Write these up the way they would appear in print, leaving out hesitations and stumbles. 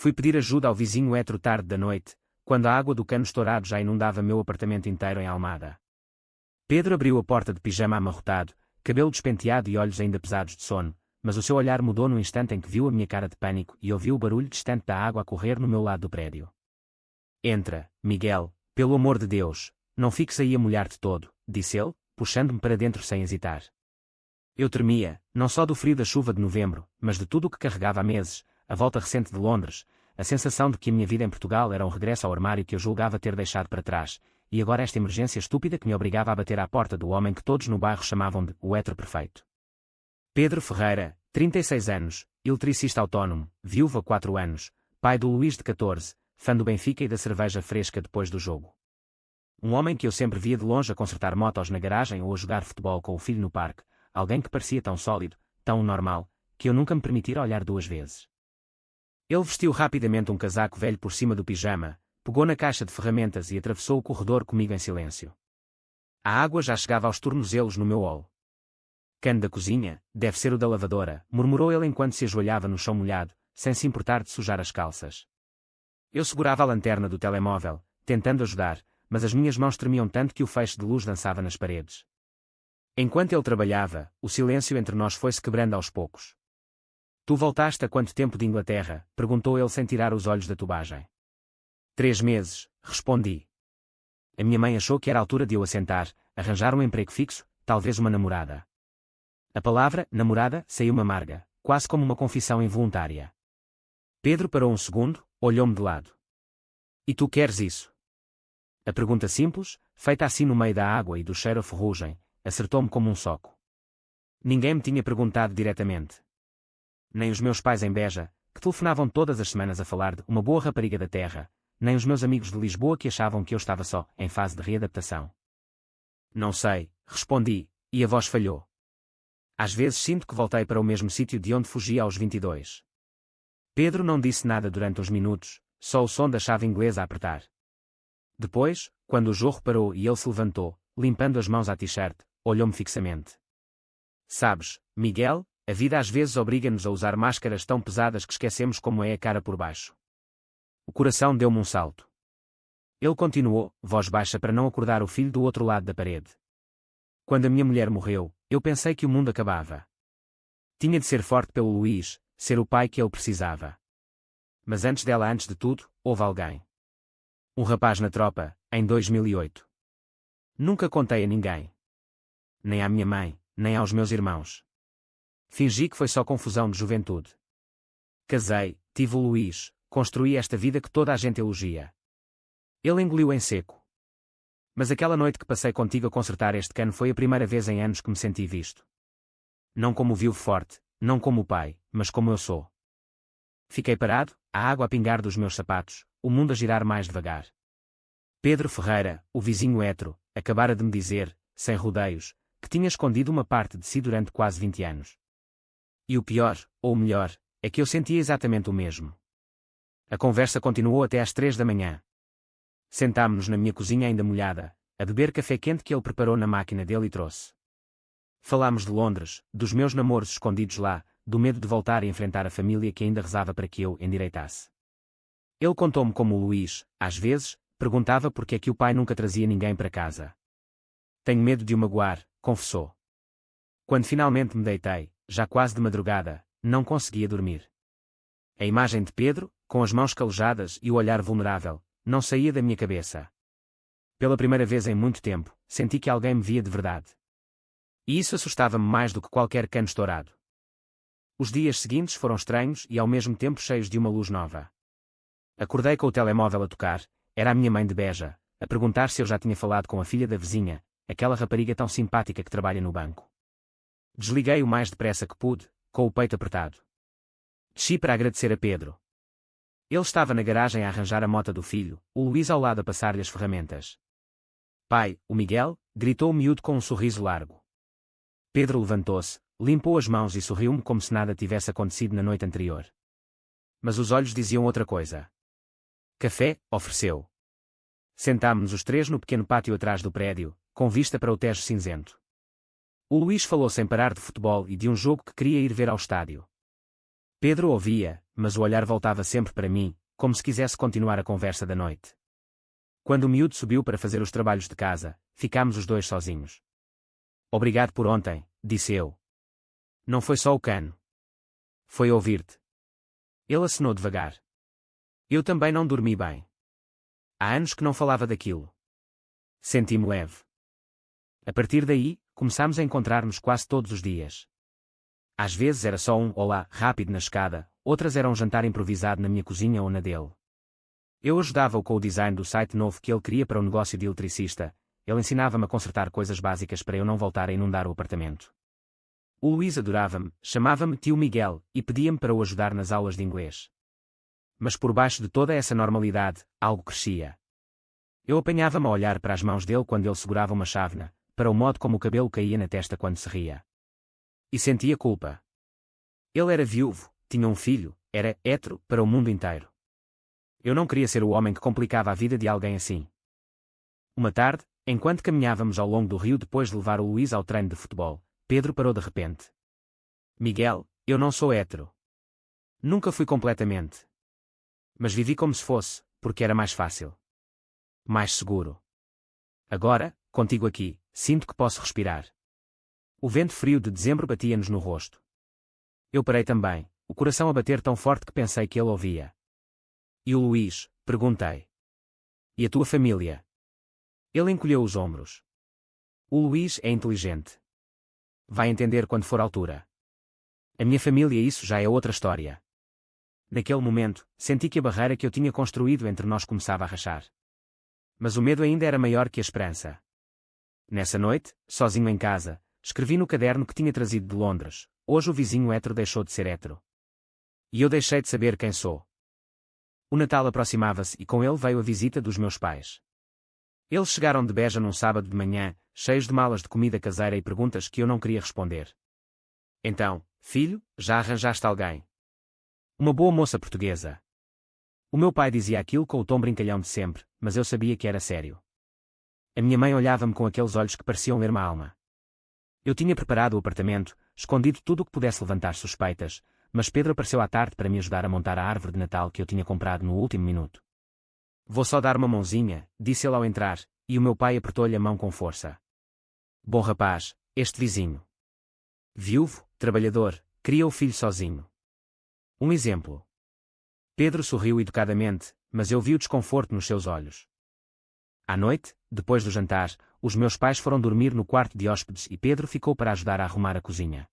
Fui pedir ajuda ao vizinho hétero tarde da noite, quando a água do cano estourado já inundava meu apartamento inteiro em Almada. Pedro abriu a porta de pijama amarrotado, cabelo despenteado e olhos ainda pesados de sono, mas o seu olhar mudou no instante em que viu a minha cara de pânico e ouviu o barulho distante da água a correr no meu lado do prédio. Entra, Miguel, pelo amor de Deus, não fiques aí a molhar-te todo, disse ele, puxando-me para dentro sem hesitar. Eu tremia, não só do frio da chuva de novembro, mas de tudo o que carregava há meses, a volta recente de Londres, a sensação de que a minha vida em Portugal era um regresso ao armário que eu julgava ter deixado para trás, e agora esta emergência estúpida que me obrigava a bater à porta do homem que todos no bairro chamavam de o hétero perfeito. Pedro Ferreira, 36 anos, eletricista autónomo, viúvo há 4 anos, pai do Luís de 14, fã do Benfica e da cerveja fresca depois do jogo. Um homem que eu sempre via de longe a consertar motos na garagem ou a jogar futebol com o filho no parque, alguém que parecia tão sólido, tão normal, que eu nunca me permitira olhar 2 vezes. Ele vestiu rapidamente um casaco velho por cima do pijama, pegou na caixa de ferramentas e atravessou o corredor comigo em silêncio. A água já chegava aos tornozelos no meu olo. Cano da cozinha, deve ser o da lavadora, murmurou ele enquanto se ajoelhava no chão molhado, sem se importar de sujar as calças. Eu segurava a lanterna do telemóvel, tentando ajudar, mas as minhas mãos tremiam tanto que o feixe de luz dançava nas paredes. Enquanto ele trabalhava, o silêncio entre nós foi-se quebrando aos poucos. Tu voltaste há quanto tempo de Inglaterra? Perguntou ele sem tirar os olhos da tubagem. 3 meses, respondi. A minha mãe achou que era a altura de eu assentar, arranjar um emprego fixo, talvez uma namorada. A palavra, namorada, saiu-me amarga, quase como uma confissão involuntária. Pedro parou um segundo, olhou-me de lado. E tu queres isso? A pergunta simples, feita assim no meio da água e do cheiro a ferrugem, acertou-me como um soco. Ninguém me tinha perguntado diretamente. Nem os meus pais em Beja, que telefonavam todas as semanas a falar de uma boa rapariga da terra, nem os meus amigos de Lisboa que achavam que eu estava só, em fase de readaptação. Não sei, respondi, e a voz falhou. Às vezes sinto que voltei para o mesmo sítio de onde fugi aos 22. Pedro não disse nada durante uns minutos, só o som da chave inglesa a apertar. Depois, quando o jorro parou e ele se levantou, limpando as mãos à t-shirt, olhou-me fixamente. Sabes, Miguel, a vida às vezes obriga-nos a usar máscaras tão pesadas que esquecemos como é a cara por baixo. O coração deu-me um salto. Ele continuou, voz baixa para não acordar o filho do outro lado da parede. Quando a minha mulher morreu, eu pensei que o mundo acabava. Tinha de ser forte pelo Luís, ser o pai que ele precisava. Mas antes dela, antes de tudo, houve alguém. Um rapaz na tropa, em 2008. Nunca contei a ninguém. Nem à minha mãe, nem aos meus irmãos. Fingi que foi só confusão de juventude. Casei, tive o Luís, construí esta vida que toda a gente elogia. Ele engoliu em seco. Mas aquela noite que passei contigo a consertar este cano foi a primeira vez em anos que me senti visto. Não como o viúvo forte, não como o pai, mas como eu sou. Fiquei parado, a água a pingar dos meus sapatos, o mundo a girar mais devagar. Pedro Ferreira, o vizinho hétero, acabara de me dizer, sem rodeios, que tinha escondido uma parte de si durante quase 20 anos. E o pior, ou o melhor, é que eu sentia exatamente o mesmo. A conversa continuou até às 3 da manhã. Sentámo-nos na minha cozinha ainda molhada, a beber café quente que ele preparou na máquina dele e trouxe. Falámos de Londres, dos meus namoros escondidos lá, do medo de voltar e enfrentar a família que ainda rezava para que eu endireitasse. Ele contou-me como o Luís, às vezes, perguntava porque é que o pai nunca trazia ninguém para casa. Tenho medo de o magoar, confessou. Quando finalmente me deitei, já quase de madrugada, não conseguia dormir. A imagem de Pedro, com as mãos calejadas e o olhar vulnerável, não saía da minha cabeça. Pela primeira vez em muito tempo, senti que alguém me via de verdade. E isso assustava-me mais do que qualquer cano estourado. Os dias seguintes foram estranhos e ao mesmo tempo cheios de uma luz nova. Acordei com o telemóvel a tocar, era a minha mãe de Beja, a perguntar se eu já tinha falado com a filha da vizinha, aquela rapariga tão simpática que trabalha no banco. Desliguei o mais depressa que pude, com o peito apertado. Desci para agradecer a Pedro. Ele estava na garagem a arranjar a mota do filho, o Luís ao lado a passar-lhe as ferramentas. Pai, o Miguel, gritou o miúdo com um sorriso largo. Pedro levantou-se, limpou as mãos e sorriu-me como se nada tivesse acontecido na noite anterior. Mas os olhos diziam outra coisa. Café, ofereceu. Sentámo-nos os 3 no pequeno pátio atrás do prédio, com vista para o Tejo cinzento. O Luís falou sem parar de futebol e de um jogo que queria ir ver ao estádio. Pedro ouvia, mas o olhar voltava sempre para mim, como se quisesse continuar a conversa da noite. Quando o miúdo subiu para fazer os trabalhos de casa, ficámos os dois sozinhos. Obrigado por ontem, disse eu. Não foi só o cano. Foi ouvir-te. Ele acenou devagar. Eu também não dormi bem. Há anos que não falava daquilo. Senti-me leve. A partir daí, começámos a encontrar-nos quase todos os dias. Às vezes era só um olá rápido na escada, outras era um jantar improvisado na minha cozinha ou na dele. Eu ajudava-o com o design do site novo que ele queria para o negócio de eletricista, ele ensinava-me a consertar coisas básicas para eu não voltar a inundar o apartamento. O Luís adorava-me, chamava-me tio Miguel, e pedia-me para o ajudar nas aulas de inglês. Mas por baixo de toda essa normalidade, algo crescia. Eu apanhava-me a olhar para as mãos dele quando ele segurava uma chávena, para o modo como o cabelo caía na testa quando se ria. E sentia culpa. Ele era viúvo, tinha um filho, era hétero para o mundo inteiro. Eu não queria ser o homem que complicava a vida de alguém assim. Uma tarde, enquanto caminhávamos ao longo do rio depois de levar o Luís ao treino de futebol, Pedro parou de repente. Miguel, eu não sou hétero. Nunca fui completamente. Mas vivi como se fosse, porque era mais fácil. Mais seguro. Agora, contigo aqui, sinto que posso respirar. O vento frio de dezembro batia-nos no rosto. Eu parei também, o coração a bater tão forte que pensei que ele ouvia. E o Luís? Perguntei. E a tua família? Ele encolheu os ombros. O Luís é inteligente. Vai entender quando for a altura. A minha família, isso já é outra história. Naquele momento, senti que a barreira que eu tinha construído entre nós começava a rachar. Mas o medo ainda era maior que a esperança. Nessa noite, sozinho em casa, escrevi no caderno que tinha trazido de Londres: hoje o vizinho hétero deixou de ser hétero. E eu deixei de saber quem sou. O Natal aproximava-se e com ele veio a visita dos meus pais. Eles chegaram de Beja num sábado de manhã, cheios de malas de comida caseira e perguntas que eu não queria responder. Então, filho, já arranjaste alguém? Uma boa moça portuguesa. O meu pai dizia aquilo com o tom brincalhão de sempre, mas eu sabia que era sério. A minha mãe olhava-me com aqueles olhos que pareciam ler-me a alma. Eu tinha preparado o apartamento, escondido tudo o que pudesse levantar suspeitas, mas Pedro apareceu à tarde para me ajudar a montar a árvore de Natal que eu tinha comprado no último minuto. Vou só dar uma mãozinha, disse ele ao entrar, e o meu pai apertou-lhe a mão com força. Bom rapaz, este vizinho. Viúvo, trabalhador, cria o filho sozinho. Um exemplo. Pedro sorriu educadamente, mas eu vi o desconforto nos seus olhos. À noite, depois do jantar, os meus pais foram dormir no quarto de hóspedes e Pedro ficou para ajudar a arrumar a cozinha.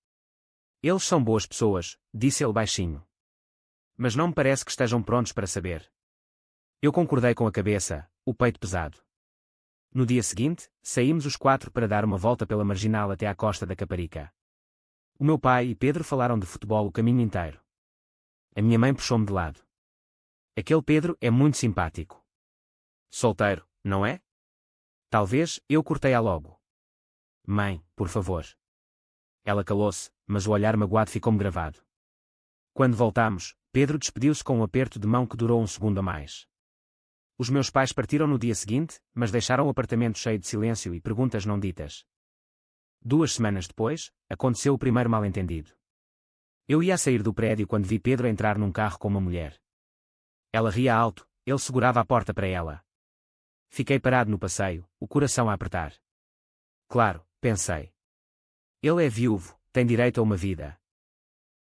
Eles são boas pessoas, disse ele baixinho. Mas não me parece que estejam prontos para saber. Eu concordei com a cabeça, o peito pesado. No dia seguinte, saímos os 4 para dar uma volta pela marginal até à costa da Caparica. O meu pai e Pedro falaram de futebol o caminho inteiro. A minha mãe puxou-me de lado. Aquele Pedro é muito simpático. Solteiro, não é? Talvez, eu cortei-a logo. Mãe, por favor. Ela calou-se, mas o olhar magoado ficou-me gravado. Quando voltámos, Pedro despediu-se com um aperto de mão que durou um segundo a mais. Os meus pais partiram no dia seguinte, mas deixaram o apartamento cheio de silêncio e perguntas não ditas. 2 semanas depois, aconteceu o primeiro mal-entendido. Eu ia a sair do prédio quando vi Pedro entrar num carro com uma mulher. Ela ria alto, ele segurava a porta para ela. Fiquei parado no passeio, o coração a apertar. Claro, pensei. Ele é viúvo, tem direito a uma vida.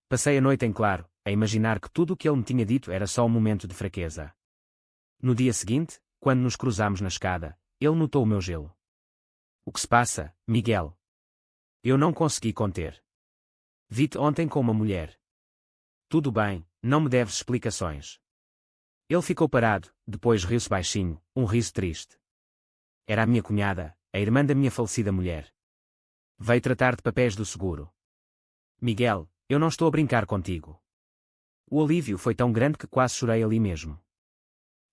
Passei a noite em claro, a imaginar que tudo o que ele me tinha dito era só um momento de fraqueza. No dia seguinte, quando nos cruzámos na escada, ele notou o meu gelo. O que se passa, Miguel? Eu não consegui conter. Vi-te ontem com uma mulher. Tudo bem, não me deves explicações. Ele ficou parado, depois riu-se baixinho, um riso triste. Era a minha cunhada, a irmã da minha falecida mulher. Veio tratar de papéis do seguro. Miguel, eu não estou a brincar contigo. O alívio foi tão grande que quase chorei ali mesmo.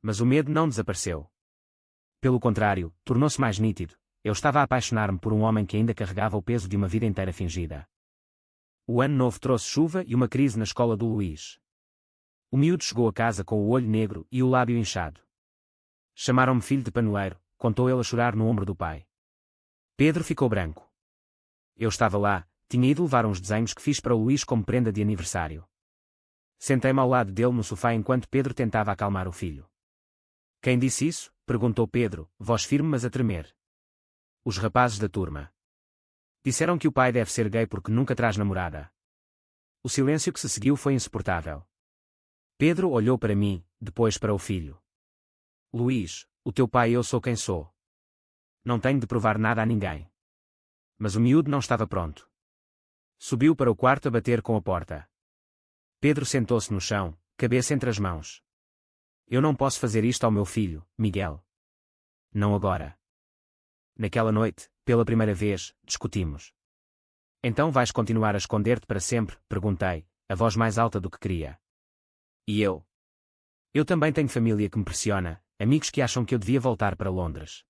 Mas o medo não desapareceu. Pelo contrário, tornou-se mais nítido. Eu estava a apaixonar-me por um homem que ainda carregava o peso de uma vida inteira fingida. O ano novo trouxe chuva e uma crise na escola do Luís. O miúdo chegou a casa com o olho negro e o lábio inchado. Chamaram-me filho de paneleiro, contou ele a chorar no ombro do pai. Pedro ficou branco. Eu estava lá, tinha ido levar uns desenhos que fiz para o Luís como prenda de aniversário. Sentei-me ao lado dele no sofá enquanto Pedro tentava acalmar o filho. Quem disse isso? Perguntou Pedro, voz firme mas a tremer. Os rapazes da turma. Disseram que o pai deve ser gay porque nunca traz namorada. O silêncio que se seguiu foi insuportável. Pedro olhou para mim, depois para o filho. Luís, o teu pai e eu sou quem sou. Não tenho de provar nada a ninguém. Mas o miúdo não estava pronto. Subiu para o quarto a bater com a porta. Pedro sentou-se no chão, cabeça entre as mãos. Eu não posso fazer isto ao meu filho, Miguel. Não agora. Naquela noite, pela primeira vez, discutimos. Então vais continuar a esconder-te para sempre? Perguntei, a voz mais alta do que queria. E eu? Eu também tenho família que me pressiona, amigos que acham que eu devia voltar para Londres.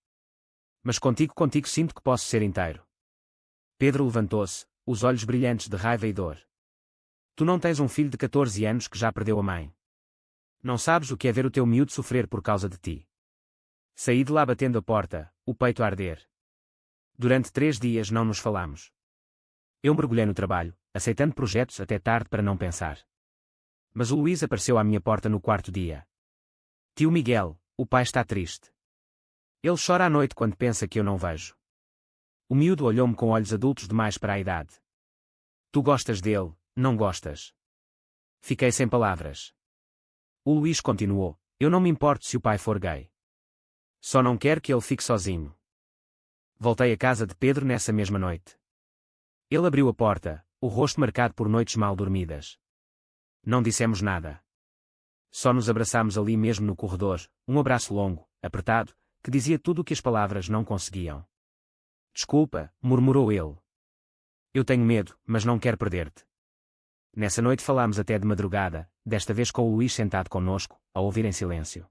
Mas contigo sinto que posso ser inteiro. Pedro levantou-se, os olhos brilhantes de raiva e dor. Tu não tens um filho de 14 anos que já perdeu a mãe. Não sabes o que é ver o teu miúdo sofrer por causa de ti. Saí de lá batendo a porta, o peito a arder. Durante 3 dias não nos falamos. Eu mergulhei no trabalho, aceitando projetos até tarde para não pensar. Mas o Luís apareceu à minha porta no 4º dia. Tio Miguel, o pai está triste. Ele chora à noite quando pensa que eu não vejo. O miúdo olhou-me com olhos adultos demais para a idade. Tu gostas dele, não gostas? Fiquei sem palavras. O Luís continuou, eu não me importo se o pai for gay. Só não quero que ele fique sozinho. Voltei à casa de Pedro nessa mesma noite. Ele abriu a porta, o rosto marcado por noites mal dormidas. Não dissemos nada. Só nos abraçámos ali mesmo no corredor, um abraço longo, apertado, que dizia tudo o que as palavras não conseguiam. Desculpa, murmurou ele. Eu tenho medo, mas não quero perder-te. Nessa noite falámos até de madrugada, desta vez com o Luís sentado connosco, a ouvir em silêncio.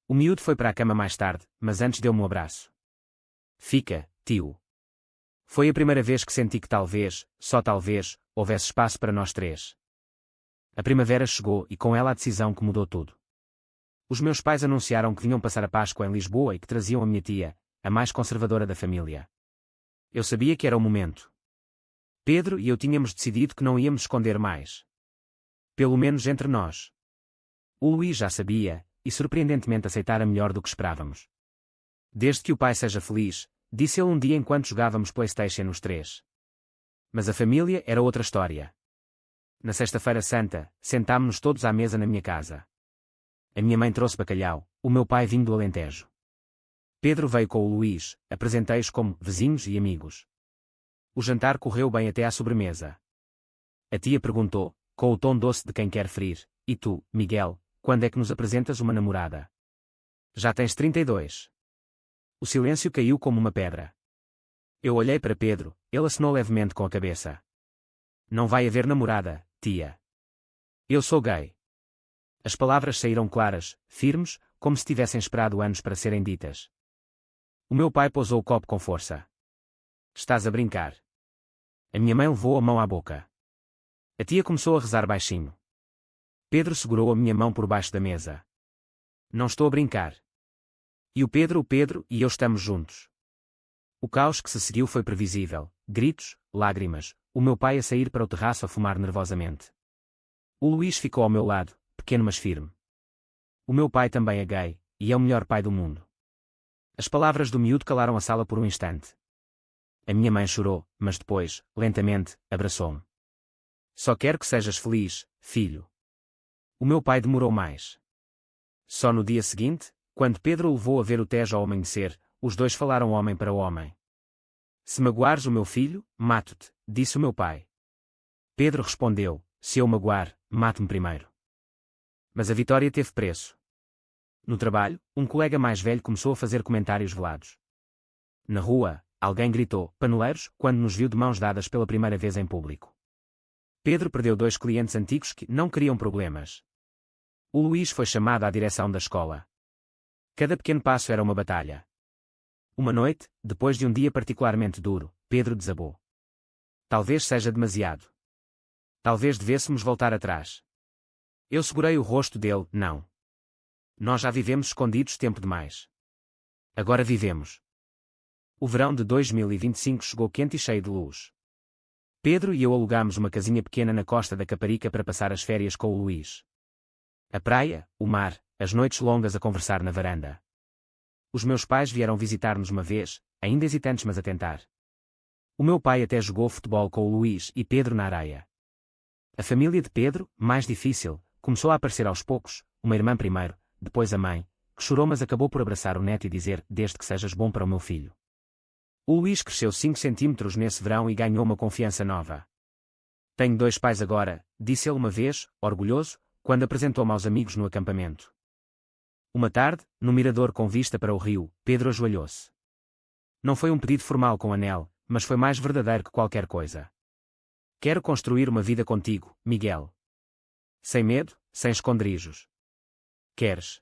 O miúdo foi para a cama mais tarde, mas antes deu-me um abraço. Fica, tio. Foi a primeira vez que senti que talvez, só talvez, houvesse espaço para nós 3. A primavera chegou e com ela a decisão que mudou tudo. Os meus pais anunciaram que vinham passar a Páscoa em Lisboa e que traziam a minha tia, a mais conservadora da família. Eu sabia que era o momento. Pedro e eu tínhamos decidido que não íamos esconder mais. Pelo menos entre nós. O Luís já sabia, e surpreendentemente aceitara melhor do que esperávamos. Desde que o pai seja feliz, disse ele um dia enquanto jogávamos PlayStation os 3. Mas a família era outra história. Na sexta-feira santa, sentámo-nos todos à mesa na minha casa. A minha mãe trouxe bacalhau, o meu pai vinho do Alentejo. Pedro veio com o Luís, apresentei-os como vizinhos e amigos. O jantar correu bem até à sobremesa. A tia perguntou, com o tom doce de quem quer ferir, e tu, Miguel, quando é que nos apresentas uma namorada? Já tens 32. O silêncio caiu como uma pedra. Eu olhei para Pedro, ele acenou levemente com a cabeça. Não vai haver namorada, tia. Eu sou gay. As palavras saíram claras, firmes, como se tivessem esperado anos para serem ditas. O meu pai pousou o copo com força. Estás a brincar? A minha mãe levou a mão à boca. A tia começou a rezar baixinho. Pedro segurou a minha mão por baixo da mesa. Não estou a brincar. E o Pedro e eu estamos juntos. O caos que se seguiu foi previsível, gritos, lágrimas, o meu pai a sair para o terraço a fumar nervosamente. O Luís ficou ao meu lado, pequeno mas firme. O meu pai também é gay, e é o melhor pai do mundo. As palavras do miúdo calaram a sala por um instante. A minha mãe chorou, mas depois, lentamente, abraçou-me. Só quero que sejas feliz, filho. O meu pai demorou mais. Só no dia seguinte, quando Pedro o levou a ver o Tejo ao amanhecer, os dois falaram homem para homem. Se magoares o meu filho, mato-te, disse o meu pai. Pedro respondeu, se eu magoar, mate-me primeiro. Mas a vitória teve preço. No trabalho, um colega mais velho começou a fazer comentários velados. Na rua, alguém gritou, paneleiros, quando nos viu de mãos dadas pela primeira vez em público. Pedro perdeu 2 clientes antigos que não queriam problemas. O Luís foi chamado à direção da escola. Cada pequeno passo era uma batalha. Uma noite, depois de um dia particularmente duro, Pedro desabou. Talvez seja demasiado. Talvez devêssemos voltar atrás. Eu segurei o rosto dele, não. Nós já vivemos escondidos tempo demais. Agora vivemos. O verão de 2025 chegou quente e cheio de luz. Pedro e eu alugámos uma casinha pequena na costa da Caparica para passar as férias com o Luís. A praia, o mar, as noites longas a conversar na varanda. Os meus pais vieram visitar-nos uma vez, ainda hesitantes mas a tentar. O meu pai até jogou futebol com o Luís e Pedro na areia. A família de Pedro, mais difícil, começou a aparecer aos poucos, uma irmã primeiro, depois a mãe, que chorou mas acabou por abraçar o neto e dizer, desde que sejas bom para o meu filho. O Luís cresceu 5 centímetros nesse verão e ganhou uma confiança nova. Tenho 2 pais agora, disse ele uma vez, orgulhoso, quando apresentou-me aos amigos no acampamento. Uma tarde, no mirador com vista para o rio, Pedro ajoelhou-se. Não foi um pedido formal com anel, mas foi mais verdadeiro que qualquer coisa. Quero construir uma vida contigo, Miguel. Sem medo, sem esconderijos. Queres?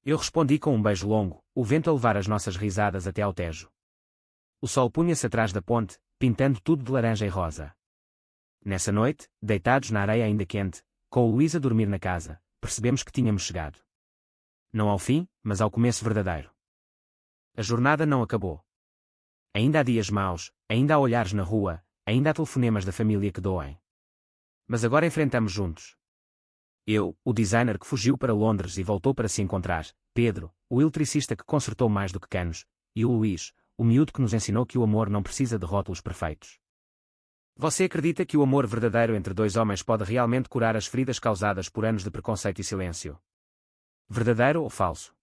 Eu respondi com um beijo longo, o vento a levar as nossas risadas até ao Tejo. O sol punha-se atrás da ponte, pintando tudo de laranja e rosa. Nessa noite, deitados na areia ainda quente, com o Luís a dormir na casa, percebemos que tínhamos chegado. Não ao fim, mas ao começo verdadeiro. A jornada não acabou. Ainda há dias maus, ainda há olhares na rua, ainda há telefonemas da família que doem. Mas agora enfrentamos juntos. Eu, o designer que fugiu para Londres e voltou para se encontrar, Pedro, o eletricista que consertou mais do que canos, e o Luís, o miúdo que nos ensinou que o amor não precisa de rótulos perfeitos. Você acredita que o amor verdadeiro entre 2 homens pode realmente curar as feridas causadas por anos de preconceito e silêncio? Verdadeiro ou falso?